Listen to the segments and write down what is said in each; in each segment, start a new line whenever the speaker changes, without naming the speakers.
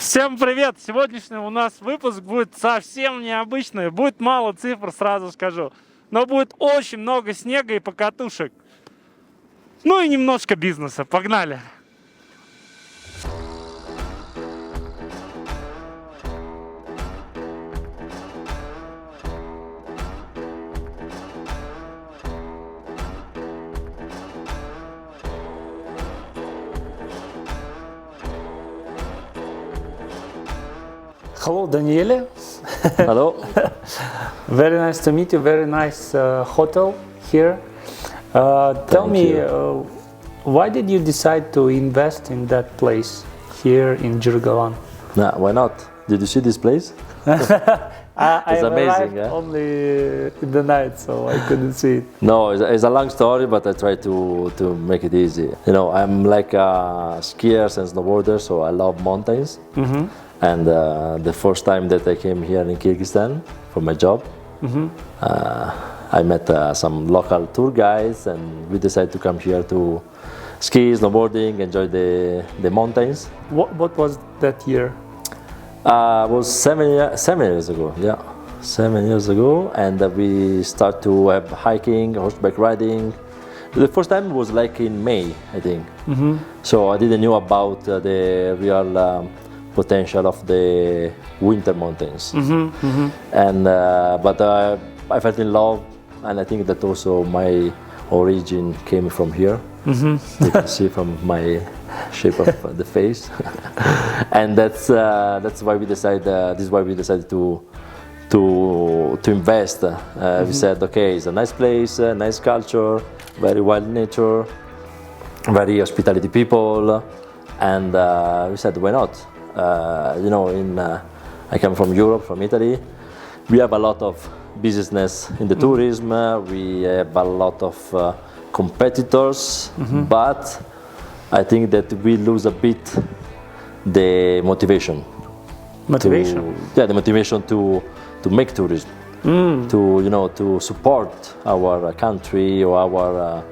Всем привет! Сегодняшний у нас выпуск будет совсем необычный. Будет мало цифр, сразу скажу. Но будет очень много снега и покатушек. Ну и немножко бизнеса. Погнали! Hello, Daniele.
Hello.
Very nice to meet you. Very nice hotel here. Tell me, why did you decide to invest in that place here in Jirgalan?
Nah, why not? Did you see this place?
I
amazing, yeah?
only in the night, so I couldn't see it.
No, it's a long story, but I try to make it easy. You know, I'm like a skier and snowboarder, so I love mountains. And the first time that I came here in Kyrgyzstan for my job, I met some local tour guides, and we decided to come here to ski, snowboarding, enjoy the mountains.
What was that year?
It was 7 years ago, yeah. 7 years ago, and we start to have hiking, horseback riding. The first time was like in May, I think. So I didn't know about the real potential of the winter mountains. And but I felt in love, and I think that also my origin came from here. You can see from my shape of the face, and that's why we decided. This is why we decided to invest. We said, okay, it's a nice place, nice culture, very wild nature, very hospitality people, and we said, why not? You know, I come from Europe, from Italy. We have a lot of business in the tourism. We have a lot of competitors, but I think that we lose a bit the motivation.
Motivation?
The motivation to make tourism, to support our country or our.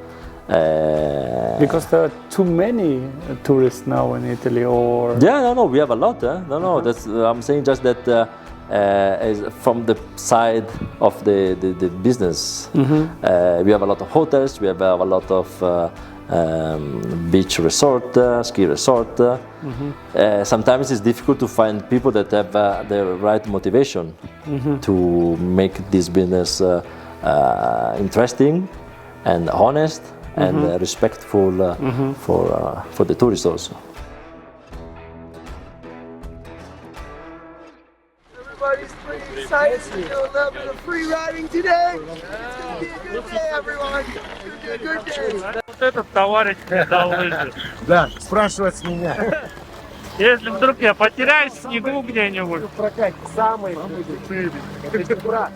Because there are too many tourists now in Italy, or
No, we have a lot. No, that's I'm saying just that as from the side of the business, we have a lot of hotels, we have a lot of beach resort, ski resort. Sometimes it's difficult to find people that have the right motivation to make this business interesting and honest and respectful for the tourists also.
Everybody's pretty excited to do a little bit of free riding today. It's gonna be a good day, everyone. It's gonna be a good day.
вот этот товарищ дал лыжи.
Да, спрашивать с меня.
Если вдруг я потеряюсь в снегу где-нибудь.
Прокат самый крутые. Брат.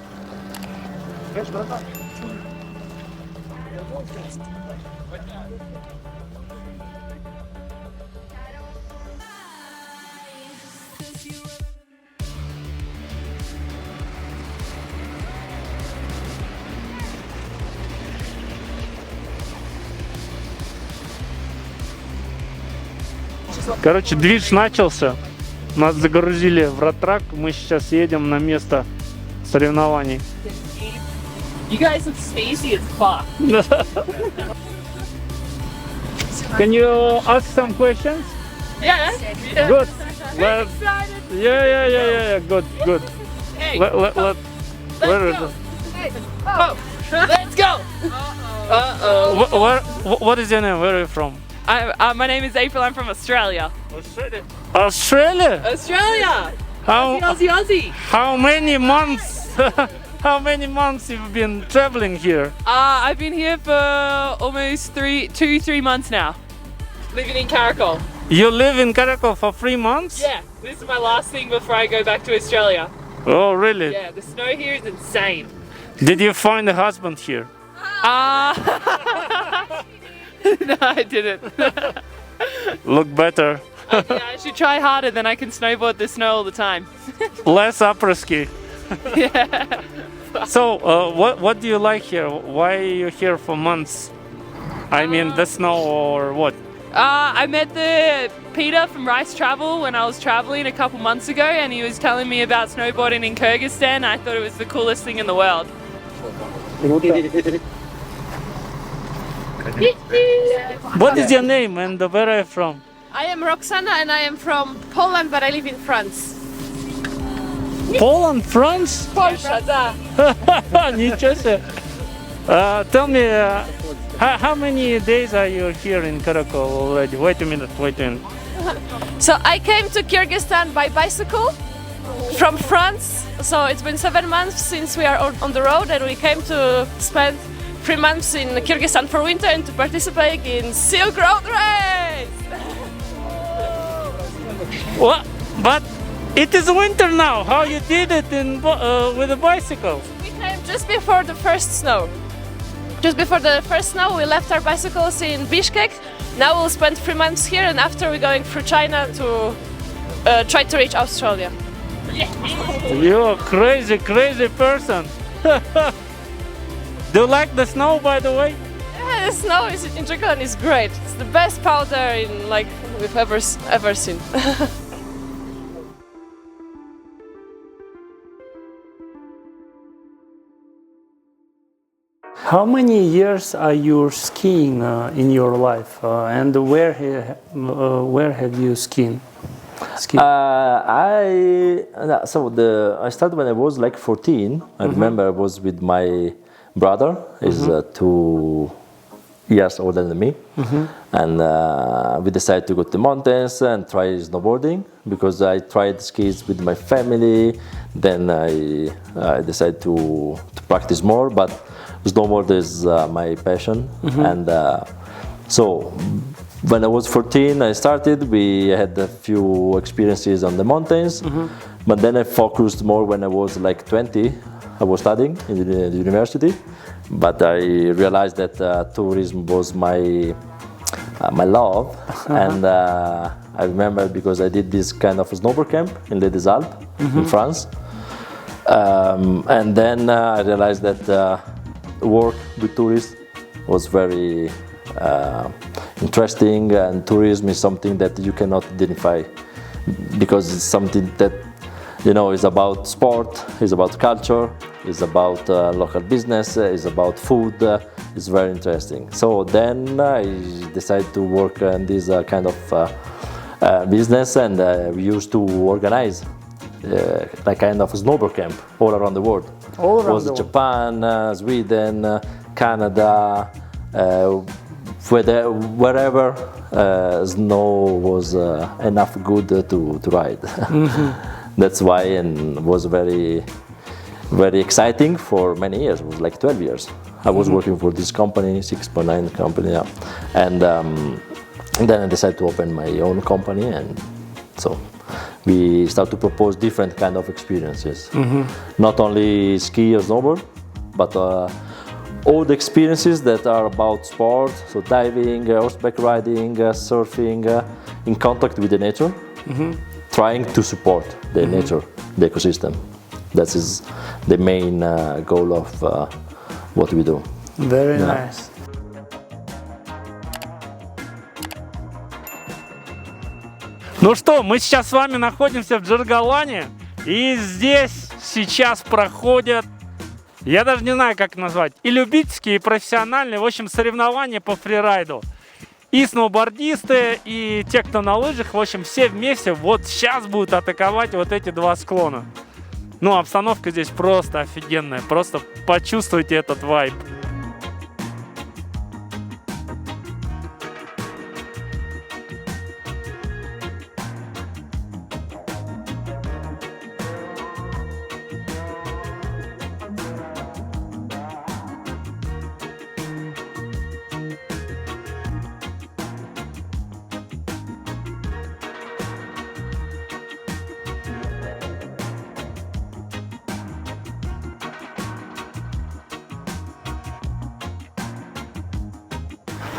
Короче, движ начался. Нас загрузили в ротрак. Мы сейчас едем на место соревнований.
You guys look spacey as fuck.
Can you ask some questions?
Yeah.
Good.
I'm excited.
Yeah. Good.
Hey,
Where is
go.
it?
Oh, let's go.
What is your name? Where are you from?
My name is April. I'm from Australia.
Australia?
Australia.
How
Aussie.
how many months? How many months you've been traveling here?
I've been here for almost 3 months now. Living in Karakol.
You live in Karakol for 3 months?
Yeah, this is my last thing before I go back to Australia.
Oh, really?
Yeah, the snow here is insane.
Did you find a husband here?
No, I didn't.
Look better.
Yeah, I should try harder, then I can snowboard the snow all the time.
Less après-ski.
Yeah.
So, what do you like here? Why are you here for months? I mean, the snow or what?
I met Peter from Rice Travel when I was traveling a couple months ago, and he was telling me about snowboarding in Kyrgyzstan. I thought it was the coolest thing in the world.
What is your name and where are you from?
I am Roxana and I am from Poland, but I live in France.
Poland, France?
Polsha, da.
Ничего себе. Tell me, how many days are you here in Karakol already? Wait a minute.
So I came to Kyrgyzstan by bicycle from France. So it's been 7 months since we are on the road, and we came to spend 3 months in Kyrgyzstan for winter and to participate in Silk Road Race.
What? But it is winter now. How you did it with a bicycle?
We came just before the first snow. Just before the first snow, we left our bicycles in Bishkek. Now we'll spend 3 months here, and after we're going through China to try to reach Australia.
You're a crazy person. Do you like the snow, by the way?
Yeah, the snow in Japan is great. It's the best powder we've ever seen.
How many years are you skiing in your life, and where have you skied?
I started when I was like 14. I remember I was with my brother. He's 2 years older than me, and we decided to go to the mountains and try snowboarding because I tried skis with my family. Then I decided to practice more, but snowboard is my passion, and so when I was 14, I started. We had a few experiences on the mountains, but then I focused more when I was like 20. I was studying in the university, but I realized that tourism was my love, and I remember because I did this kind of snowboard camp in Les Des Alpes in France, and then I realized that work with tourists was very interesting, and tourism is something that you cannot identify because it's something that is about sport, is about culture, is about local business, is about food. It's very interesting. So then I decided to work in this kind of business, and we used to organize like kind of snowboard camp all around the world.
All around the world.
Japan, Sweden, Canada, wherever snow was enough good to ride. That's why, and was very, very exciting for many years. It was like 12 years. I was working for this company, 6.9 company, yeah. And then I decided to open my own company, and so we start to propose different kind of experiences. Not only ski or snowboard, but all the experiences that are about sport, so diving, horseback riding, surfing, in contact with the nature, trying to support the nature, the ecosystem. That is the main goal of what we do.
Very nice.
Ну что, мы сейчас с вами находимся в Джиргалане, и здесь сейчас проходят, я даже не знаю, как назвать, и любительские, и профессиональные, в общем, соревнования по фрирайду. И сноубордисты, и те, кто на лыжах, в общем, все вместе вот сейчас будут атаковать вот эти два склона. Ну, обстановка здесь просто офигенная, просто почувствуйте этот вайб.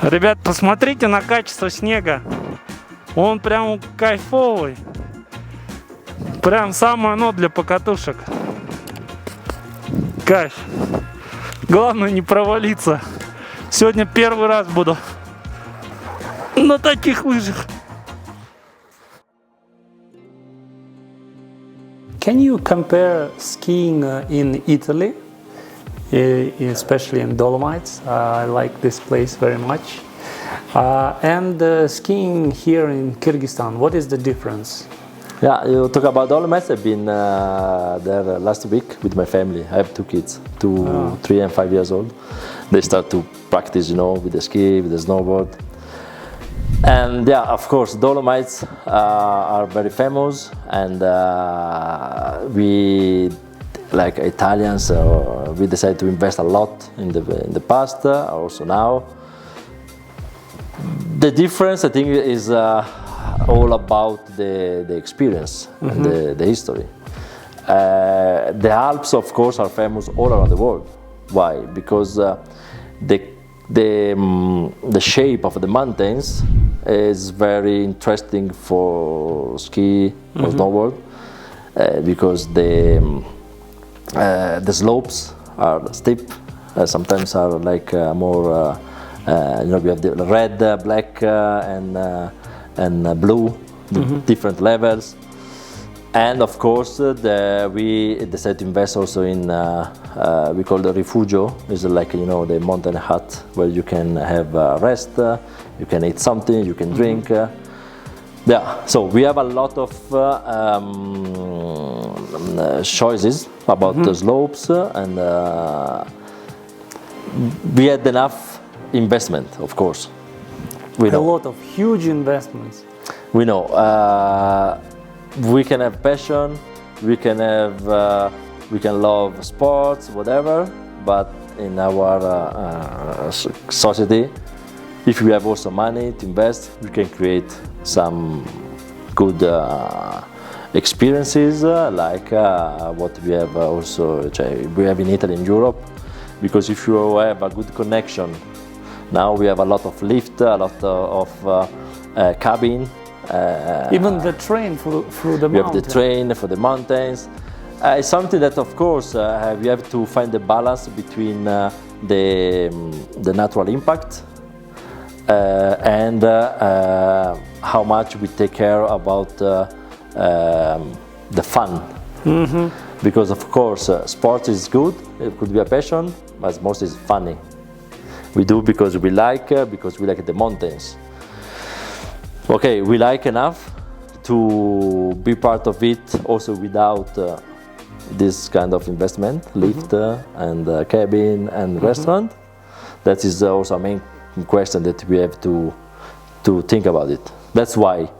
Ребят, посмотрите на качество снега. Он прям кайфовый. Прям самое оно для покатушек. Кайф. Главное не провалиться. Сегодня первый раз буду на таких лыжах.
Can you compare skiing in Italy, especially in Dolomites? I like this place very much. And skiing here in Kyrgyzstan, what is the difference?
Yeah, you talk about Dolomites. I've been there last week with my family. I have two kids, 3 and 5 years old. They start to practice, with the ski, with the snowboard. And yeah, of course, Dolomites are very famous, and we, like Italians, we decided to invest a lot in the past, also now. The difference, I think, is all about the experience and the history. The Alps, of course, are famous all around the world. Why? Because the shape of the mountains is very interesting for ski or snowboard, because the slopes are steep, sometimes are like more we have the red, black, and blue, different levels. And of course, we decided to invest also in we call the Rifugio. It's like the mountain hut where you can have rest, you can eat something, you can drink. Yeah, so we have a lot of choices about the slopes, and we had enough investment, of course. We know.
A lot of huge investments.
We know. We can have passion, we can love sports, whatever, but in our society, if we have also money to invest, we can create some good experiences, like what we have also we have in Italy and Europe, because if you have a good connection, now we have a lot of lift, a lot of cabin.
Even the train through the mountains.
We have the train for the mountains. It's something that, of course, we have to find the balance between the natural impact and how much we take care about the fun. Because, of course, sport is good, it could be a passion, but most is funny. We do because we like the mountains. Okay, we like enough to be part of it also without this kind of investment, lift and cabin and restaurant. That is also a main question that we have to think about it. That's why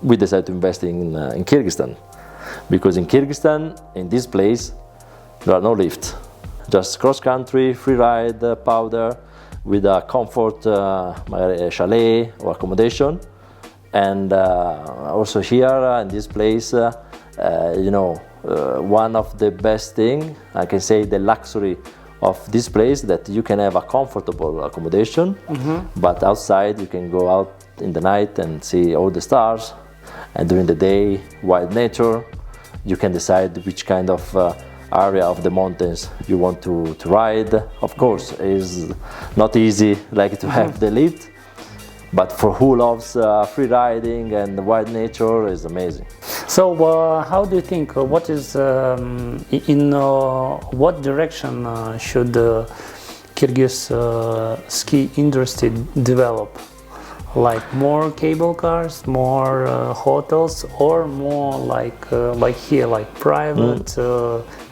we decided to invest in Kyrgyzstan. Because in Kyrgyzstan, in this place, there are no lifts. Just cross-country, free ride, powder, with a comfort chalet or accommodation. And also here in this place, one of the best thing, I can say the luxury of this place, that you can have a comfortable accommodation, but outside you can go out in the night and see all the stars, and during the day, wild nature. You can decide which kind of area of the mountains you want to ride. Of course, it's not easy like to have the lift, but for who loves free riding and wild nature, is amazing.
So how do you think, what is in what direction should Kyrgyz ski industry develop? Like more cable cars, more hotels, or more like here, like private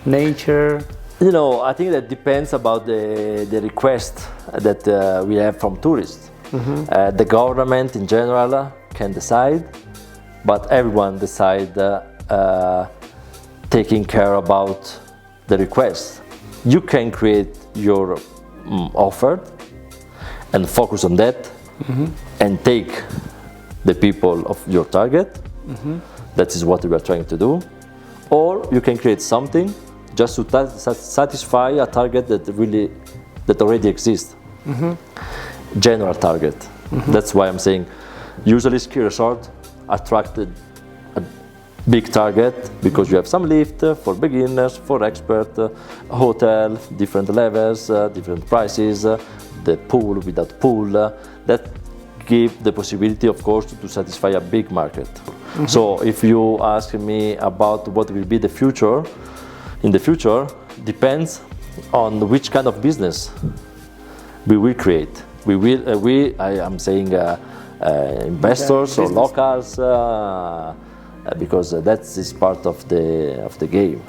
nature?
I think that depends about the request that we have from tourists. The government in general can decide, but everyone decide taking care about the request. You can create your offer and focus on that, and take the people of your target. That is what we are trying to do. Or you can create something just to satisfy a target that already exists. General target. That's why I'm saying usually ski resort attracted a big target, because you have some lift for beginners, for expert, hotel, different levels, different prices, the pool without pool. That give the possibility, of course, to satisfy a big market. So if you ask me about what will be the future, in the future, depends on which kind of business we will create. I am saying investors or locals, because that is part of the game.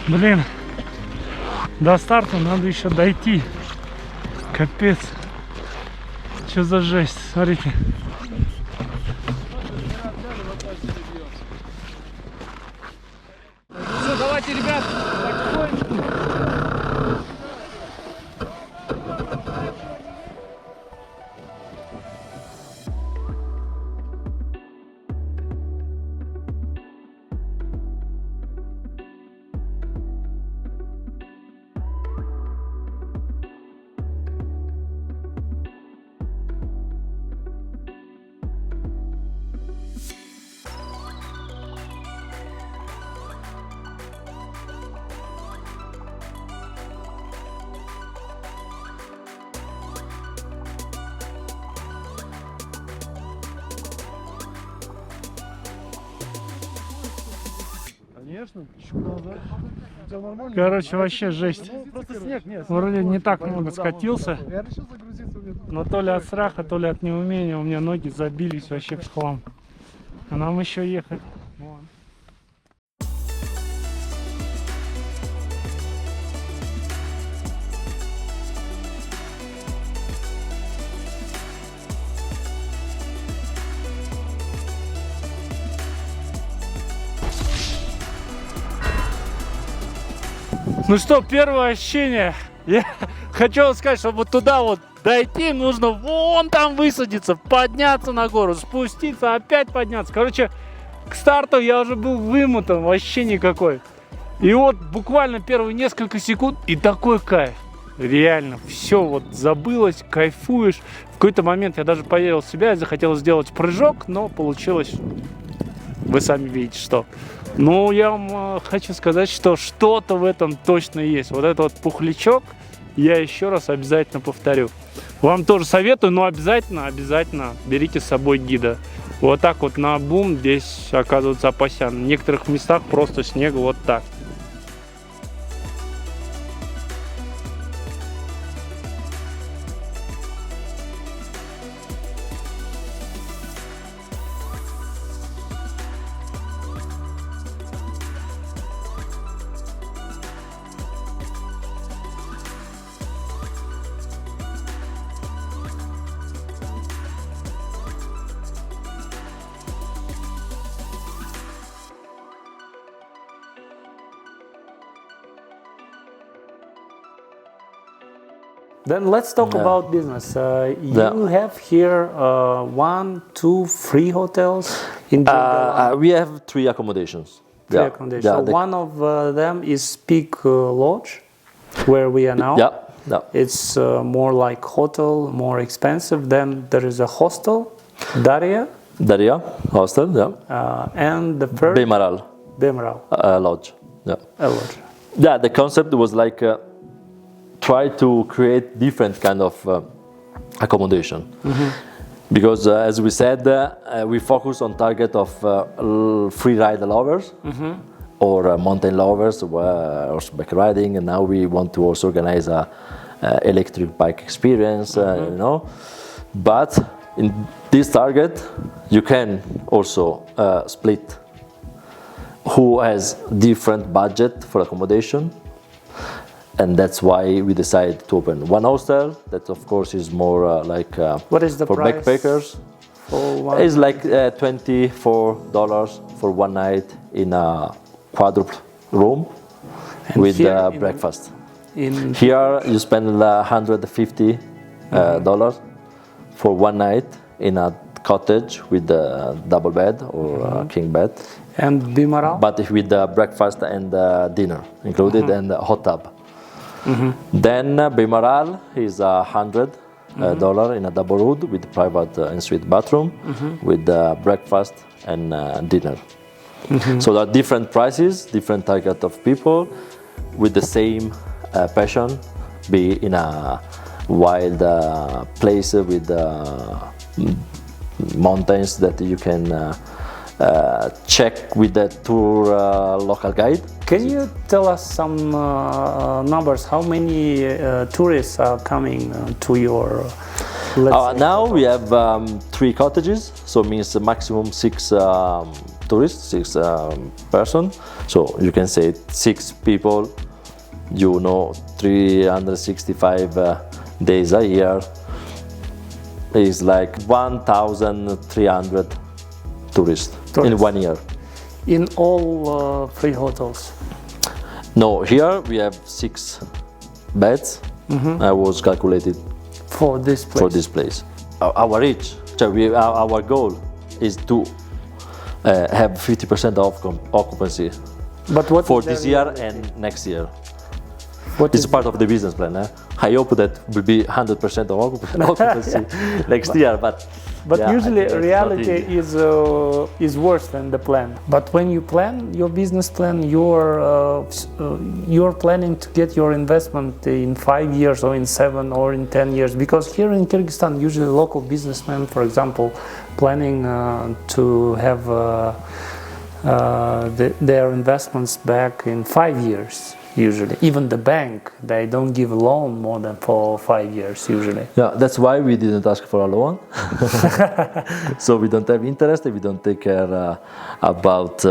Блин, до старта надо еще дойти. Капец. Что за жесть, смотрите. Все, давайте, ребят, потихоньку. Короче, вообще жесть. Вроде не так много скатился, но то ли от страха, то ли от неумения у меня ноги забились вообще в хлам. А нам еще ехать. Ну что, первое ощущение. Я хочу вам сказать, чтобы вот туда вот дойти, нужно вон там высадиться, подняться на гору, спуститься, опять подняться. Короче, к старту я уже был вымотан, вообще никакой. И вот буквально первые несколько секунд, и такой кайф. Реально, все вот забылось, кайфуешь. В какой-то момент я даже поверил в себя и захотел сделать прыжок, но получилось, вы сами видите, что. Ну, я вам хочу сказать, что что-то в этом точно есть. Вот этот вот пухлячок я еще раз обязательно повторю. Вам тоже советую, но обязательно берите с собой гида. Вот так вот на бум здесь оказывается опасен. В некоторых местах просто снег вот так.
Then let's talk about business. You have here 1, 2, 3 hotels in Jordan.
We have 3 accommodations.
Three accommodations. So one of them is Peak Lodge, where we are now.
Yeah.
It's more like hotel, more expensive. Then there is a hostel, Daria.
Daria hostel, yeah.
And the third,
Bemaral lodge. Yeah.
A lodge.
Yeah, the concept was like try to create different kind of accommodation. Because as we said, we focus on target of free ride lovers or mountain lovers, horseback riding, and now we want to also organize a electric bike experience, you know. But in this target, you can also split who has different budget for accommodation. And that's why we decided to open one hostel that, of course, is more like
what is the
for
price
backpackers.
For one?
It's like $24 for one night in a quadruple room with breakfast. Here you spend $150 for one night in a cottage with a double bed or a king bed.
And Bemaral?
But with breakfast and dinner included and a hot tub. Then Bimaral is $100 in a double room with private en-suite bathroom, with breakfast and dinner. So there are different prices, different target of people, with the same passion, be in a wild place with mountains that you can check with the tour local guide.
Can you tell us some numbers? How many tourists are coming to your?
Now we have 3 cottages, so means the maximum 6 tourists, 6 person. So you can say 6 people. 365 days a year is like 1,300 tourists in 1 year.
In all 3 hotels?
No, here we have 6 beds. I was calculated
For this place?
for this place. Our reach, our goal is to have 50% of occupancy
But what
for
is
this
the-
year and next year.
What
It's
is
part of the business plan. I hope that will be 100% of occupancy next year, but yeah,
usually
I think it's not
reality
easy.
is worse than the plan. But when you plan your business plan, you're planning to get your investment in 5 years or in 7 or in 10 years. Because here in Kyrgyzstan, usually local businessmen, for example, planning to have their investments back in 5 years. Usually, even the bank, they don't give a loan more than for 5 years usually.
Yeah, that's why we didn't ask for a loan. So we don't have interest, we don't take care about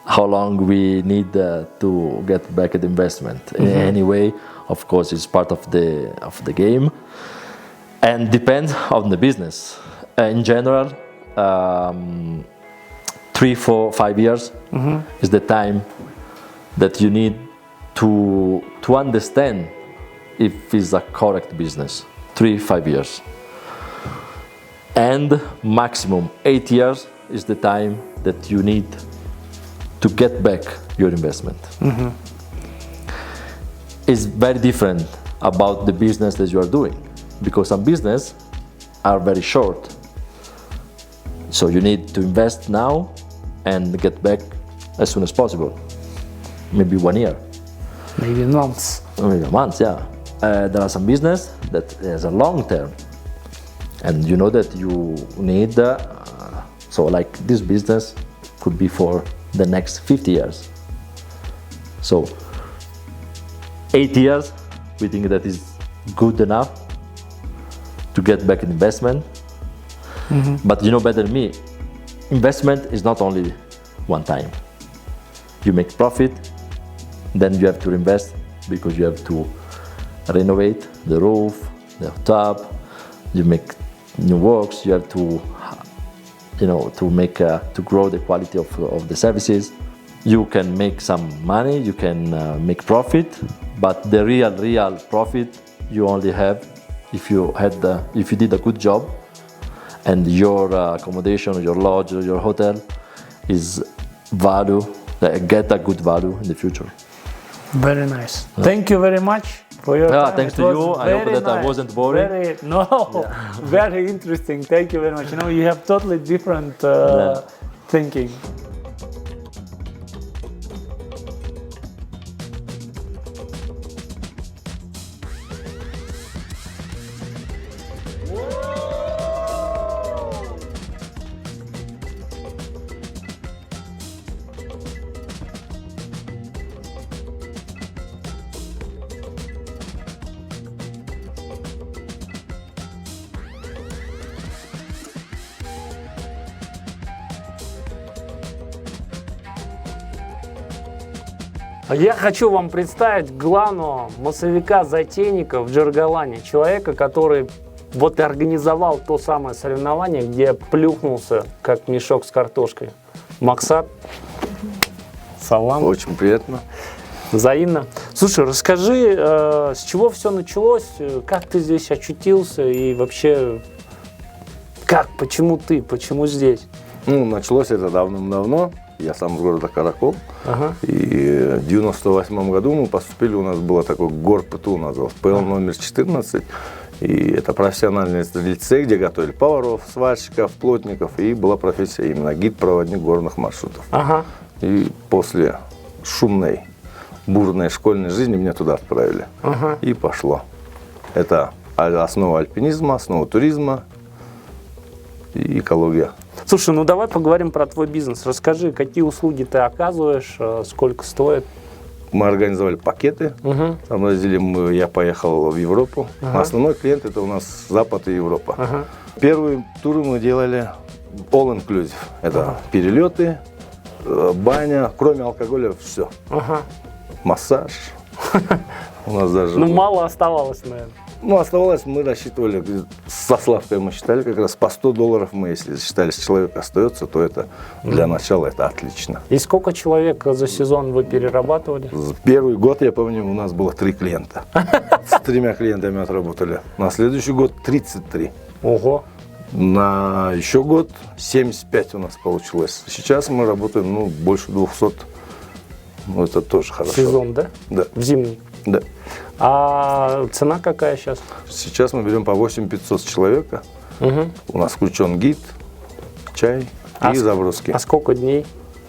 how long we need to get back the investment. Anyway, of course, it's part of the game and depends on the business. In general, 3, 4, 5 years is the time that you need to understand if it's a correct business. 3, 5 years. And maximum 8 years is the time that you need to get back your investment. It's very different about the business that you are doing, because some business are very short. So you need to invest now and get back as soon as possible. Maybe 1 year.
Maybe months.
Maybe a month, yeah. There are some business that has a long term, and you know that you need. So like this business could be for the next 50 years. So 8 years, we think that is good enough to get back an investment. But you know better than me, investment is not only one time. You make profit, then you have to invest because you have to renovate the roof, the top, you make new works, you have to, to make to grow the quality of the services. You can make some money, you can make profit, but the real profit you only have if you did a good job and your accommodation, your lodge, your hotel is get a good value in the future.
Very nice. Thank you very much for your time.
Thanks
It
to
was
you. I hope
very
that I wasn't boring.
Very interesting. Thank you very much. You have totally different thinking. Я хочу вам представить главного массовика-затейника в Джаргалане. Человека, который вот и организовал то самое соревнование, где я плюхнулся, как мешок с картошкой. Максат, салам.
Очень приятно.
Взаимно. Слушай, расскажи, с чего все началось, как ты здесь очутился и вообще, почему здесь?
Началось это давным-давно.
Я сам из города Каракол.
Ага.
И в 98 году мы поступили, у нас было такой ГорПТУ, назывался, ПЛ номер 14. И это профессиональный лицей, где готовили поваров, сварщиков, плотников. И была профессия именно гид-проводник горных маршрутов.
Ага.
И после шумной, бурной школьной жизни меня туда отправили.
Ага.
И пошло. Это основа альпинизма, основа туризма и экология.
Слушай, ну давай поговорим про твой бизнес. Расскажи, какие услуги ты оказываешь, сколько стоит?
Мы организовали пакеты,
Угу.
там возили я поехал в Европу.
Ага.
Основной клиент это у нас Запад и Европа.
Ага.
Первые туры мы делали all inclusive. Это перелеты, баня, кроме алкоголя все.
Ага.
Массаж. У нас даже...
Ну мало оставалось, наверное.
Ну, оставалось, мы рассчитывали, со Славкой мы считали, как раз по $100 мы, если считали, если человек остается, то это для начала это отлично.
И сколько человек за сезон вы перерабатывали?
Первый год, я помню, у нас было 3 клиента. С 3 клиентами отработали. На следующий год 33.
Ого.
На еще год 75 у нас получилось. Сейчас мы работаем, ну, больше 200. Ну, это тоже хорошо.
Сезон, да?
Да.
В зимний.
Да.
А цена какая сейчас?
Сейчас мы берем по 8500 с человека.
Угу.
У нас включен гид, чай и заброски.
А сколько дней?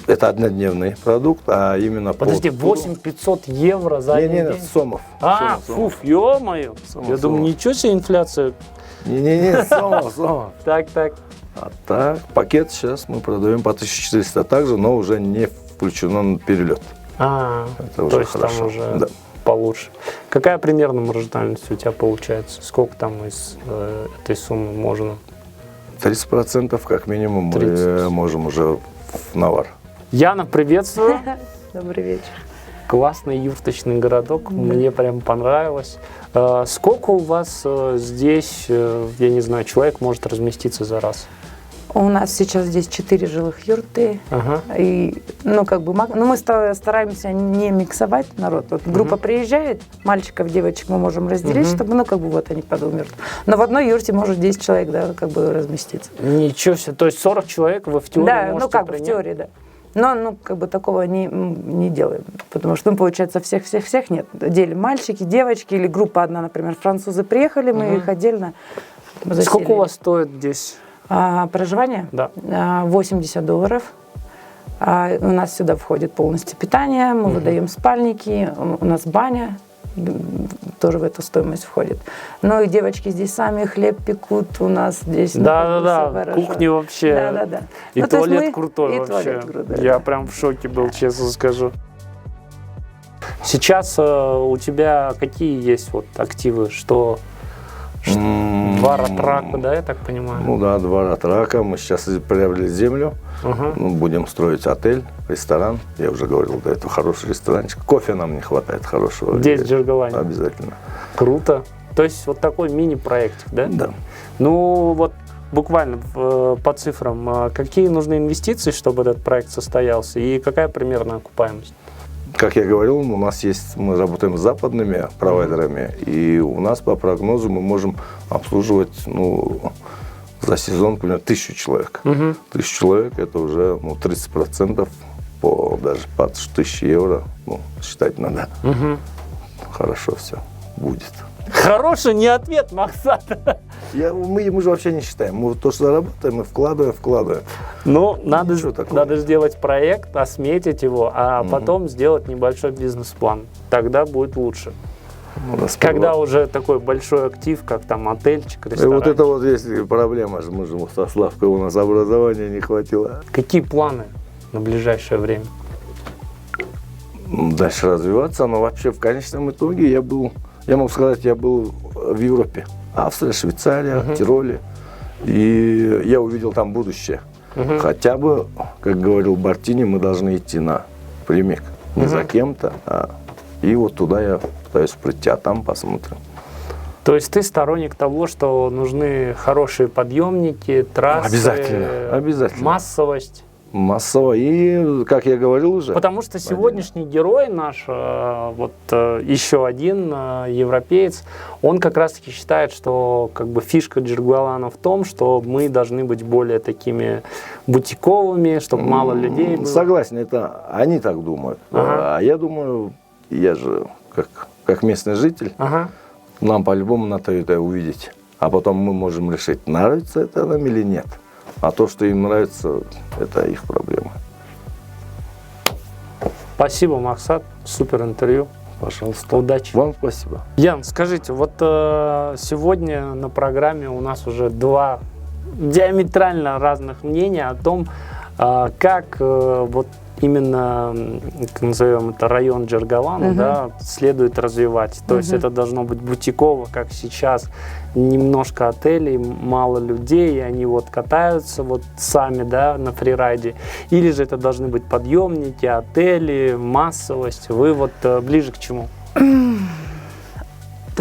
Это однодневный продукт, а именно
Подожди, 8500 евро за один
Не-не-не,
день?
сомов.
А,
Сомов.
фуф, ё-моё.
Сомов,
Я думаю,
сомов.
ничего себе инфляция.
Не-не-не, сомов.
Так.
А так, пакет сейчас мы продаем по 1400 также, но уже не включено на перелет.
А,
Это уже
то есть
хорошо.
там уже
Да.
получше. Какая примерно маржинальность у тебя получается? Сколько там из этой суммы можно?
30% как минимум
30.
мы можем уже в навар.
Яна, приветствую.
Добрый вечер.
Классный юрточный городок, мне прям понравилось. Сколько у вас здесь, я не знаю, человек может разместиться за раз?
У нас сейчас здесь 4 жилых юрты.
Ага.
И, ну, как бы, ну, мы стараемся не миксовать народ. Вот группа приезжает, мальчиков, девочек мы можем разделить, чтобы, ну, как бы, вот они по двум юртам. Но в одной юрте может 10 человек, да, как бы разместиться.
Ничего себе, то есть 40 человек вы в теории
Да,
можете
ну, как бы, в
принять?
теории, да. Но, ну, как бы, такого не делаем. Потому что, ну, получается, всех нет. Делим мальчики, девочки, или группа одна, например, французы приехали, мы их отдельно заселили.
Сколько у вас стоит здесь?
Проживание?
Да.
$80. У нас сюда входит полностью питание, мы выдаем спальники, у нас баня тоже в эту стоимость входит. Ну и девочки здесь сами хлеб пекут, у нас здесь.
Да, кухня вообще.
Да.
И
Ну, то есть
туалет
мы-
крутой
и
вообще.
туалет крутой,
Я
да.
прям в шоке был, честно скажу. Сейчас у тебя какие есть вот активы, что 2 ратрака, да, я так понимаю?
Ну да, 2 ратрака. Мы сейчас приобрели землю.
Ага.
Ну, будем строить отель, ресторан. Я уже говорил до этого, хороший ресторанчик. Кофе нам не хватает хорошего.
Здесь, в Джергалане.
Обязательно.
Круто. То есть вот такой мини-проектик, да?
Да.
Ну вот буквально по цифрам, какие нужны инвестиции, чтобы этот проект состоялся, и какая примерно окупаемость?
Как я говорил, у нас есть, мы работаем с западными провайдерами, и у нас по прогнозу мы можем обслуживать, ну, за сезон, примерно, 1000 человек. 1000 человек это уже, ну, 30% по даже по 1000 евро, ну, считать надо. Хорошо все будет.
Хороший не ответ, Максат.
Мы же вообще не считаем. Мы то, что зарабатываем, мы вкладываем.
Ну, надо
Ничего такого.
надо сделать проект, осметить его, а потом сделать небольшой бизнес-план. Тогда будет лучше.
У нас
Когда
было.
уже такой большой актив, как там отельчик,
И
ресторан.
вот это вот есть проблема, мы же со Славкой, у нас образования не хватило.
Какие планы на ближайшее время?
Дальше развиваться, но вообще в конечном итоге я был в Европе. Австрия, Швейцария, Тироле. И я увидел там будущее. Хотя бы, как говорил Бартини, мы должны идти напрямик. Не за кем-то, и вот туда я пытаюсь прийти, а там посмотрим.
То есть ты сторонник того, что нужны хорошие подъемники, трассы,
Обязательно.
массовость?
Массово. И, как я говорил уже...
Потому что сегодняшний герой наш, вот еще один европеец, он как раз-таки считает, что как бы фишка Джиргалана в том, что мы должны быть более такими бутиковыми, чтобы мало людей было.
Согласен, это они так думают. А я думаю, я же как местный житель, нам по-любому надо это увидеть. А потом мы можем решить, нравится это нам или нет. А то, что им нравится, это их проблема.
Спасибо, Максат. Супер интервью.
Пожалуйста.
Удачи.
Вам спасибо.
Ян, скажите, вот сегодня на программе у нас уже два диаметрально разных мнения о том, как вот именно, назовем это, район Джиргалана, да, следует развивать. То есть это должно быть бутиково, как сейчас, немножко отелей, мало людей, и они вот катаются вот сами, да, на фрирайде. Или же это должны быть подъемники, отели, массовость. Вы вот ближе к чему?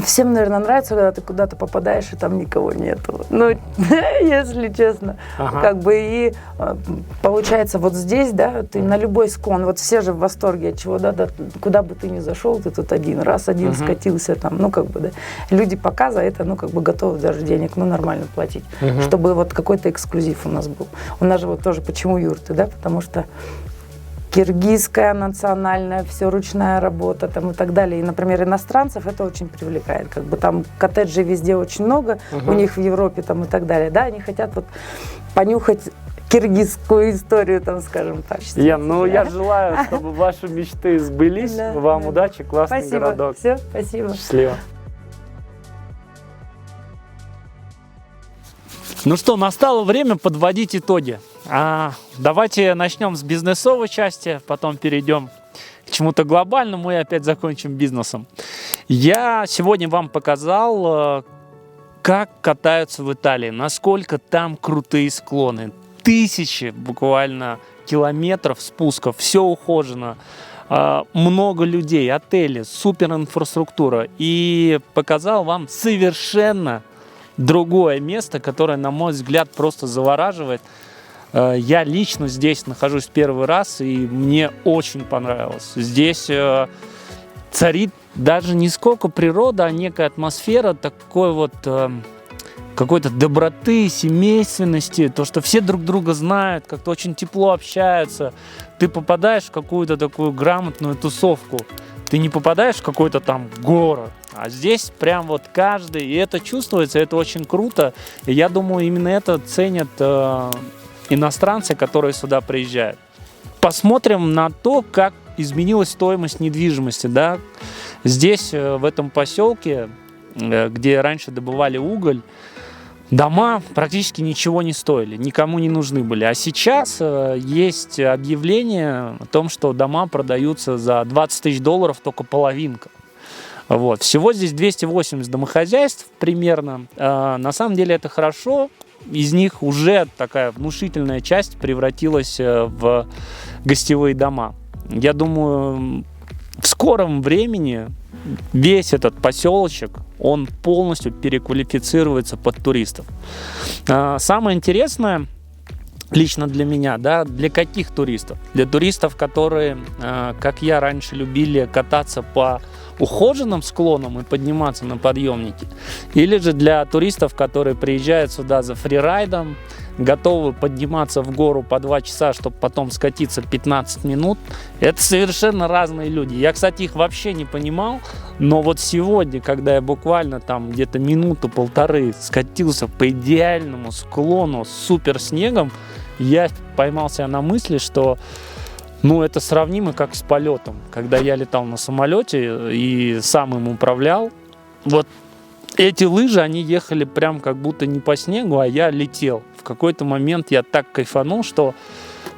Всем, наверное, нравится, когда ты куда-то попадаешь, и там никого нету. Ну, если честно. Как бы и получается вот здесь, да, ты на любой склон, вот все же в восторге от чего, да, куда бы ты ни зашел, ты тут один скатился там, ну, как бы, да. Люди пока за это, ну, как бы готовы даже денег, ну, нормально платить, чтобы вот какой-то эксклюзив у нас был. У нас же вот тоже почему юрты, да, потому что киргизская, национальная, все ручная работа там и так далее. И, например, иностранцев это очень привлекает. Как бы там коттеджей везде очень много, у них в Европе там и так далее. Да, они хотят вот понюхать киргизскую историю, там, скажем так.
Ян, ну я желаю, чтобы ваши мечты сбылись. Вам удачи, классный городок.
Все, спасибо.
Счастливо.
Ну что, настало время подводить итоги. Давайте начнем с бизнесовой части, потом перейдем к чему-то глобальному и опять закончим бизнесом. Я сегодня вам показал, как катаются в Италии, насколько там крутые склоны. Тысячи буквально километров спусков, все ухожено. Много людей, отели, супер инфраструктура. И показал вам совершенно другое место, которое, на мой взгляд, просто завораживает. Я лично здесь нахожусь первый раз, и мне очень понравилось. Здесь царит даже не сколько природа, а некая атмосфера такой вот какой-то доброты, семейственности, то, что все друг друга знают, как-то очень тепло общаются. Ты попадаешь в какую-то такую грамотную тусовку. Ты не попадаешь в какой-то там город, а здесь прям вот каждый, и это чувствуется, это очень круто. И я думаю, именно это ценят иностранцы, которые сюда приезжают. Посмотрим на то, как изменилась стоимость недвижимости. Да? Здесь, в этом поселке, где раньше добывали уголь, дома практически ничего не стоили, никому не нужны были. А сейчас есть объявление о том, что дома продаются за $20 тысяч, только половинка. Вот. Всего здесь 280 домохозяйств примерно. На самом деле это хорошо. Из них уже такая внушительная часть превратилась в гостевые дома. Я думаю, в скором времени весь этот поселочек, он полностью переквалифицируется под туристов. Самое интересное лично для меня, да, для каких туристов? Для туристов, которые, как я раньше, любили кататься по ухоженным склонам и подниматься на подъемники, или же для туристов, которые приезжают сюда за фрирайдом, готовы подниматься в гору по 2 часа, чтобы потом скатиться 15 минут. Это совершенно разные люди. Я, кстати, их вообще не понимал, но вот сегодня, когда я буквально там где-то минуту-полторы скатился по идеальному склону с супер снегом, я поймал себя на мысли, что это сравнимо как с полетом. Когда я летал на самолете и сам им управлял, вот эти лыжи, они ехали прям как будто не по снегу, а я летел. В какой-то момент я так кайфанул, что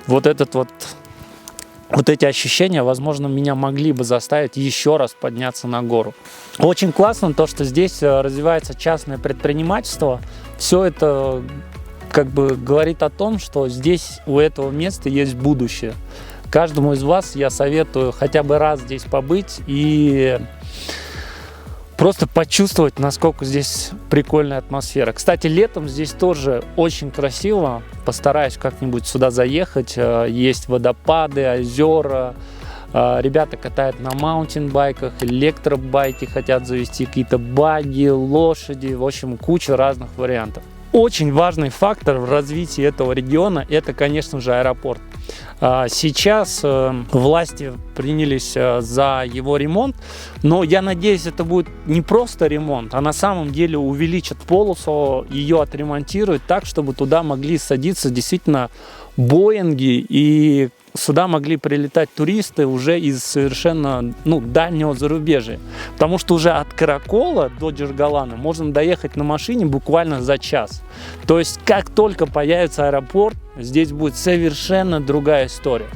вот эти ощущения, возможно, меня могли бы заставить еще раз подняться на гору. Очень классно то, что здесь развивается частное предпринимательство. Все это как бы говорит о том, что здесь у этого места есть будущее. Каждому из вас я советую хотя бы раз здесь побыть и
просто почувствовать, насколько здесь прикольная атмосфера. Кстати, летом здесь тоже очень красиво. Постараюсь как-нибудь сюда заехать. Есть водопады, озера. Ребята катают на маунтинбайках, электробайки хотят завести, какие-то баги, лошади. В общем, куча разных вариантов. Очень важный фактор в развитии этого региона – это, конечно же, аэропорт. Сейчас власти принялись за его ремонт, но я надеюсь, это будет не просто ремонт, а на самом деле увеличат полосу, ее отремонтируют так, чтобы туда могли садиться действительно Боинги, и сюда могли прилетать туристы уже из совершенно дальнего зарубежья. Потому что уже от Каракола до Джергалана можно доехать на машине буквально за час. То есть, как только появится аэропорт, здесь будет совершенно другая история.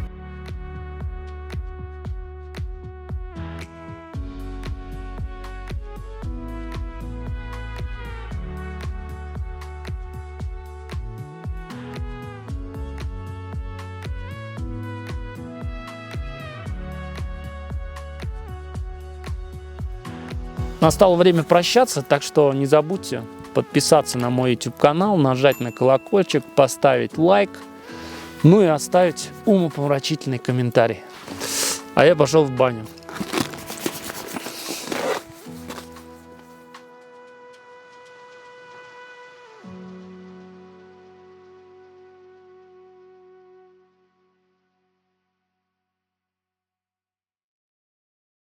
Настало время прощаться, так что не забудьте подписаться на мой YouTube канал, нажать на колокольчик, поставить лайк, ну и оставить умопомрачительный комментарий. А я пошел в баню.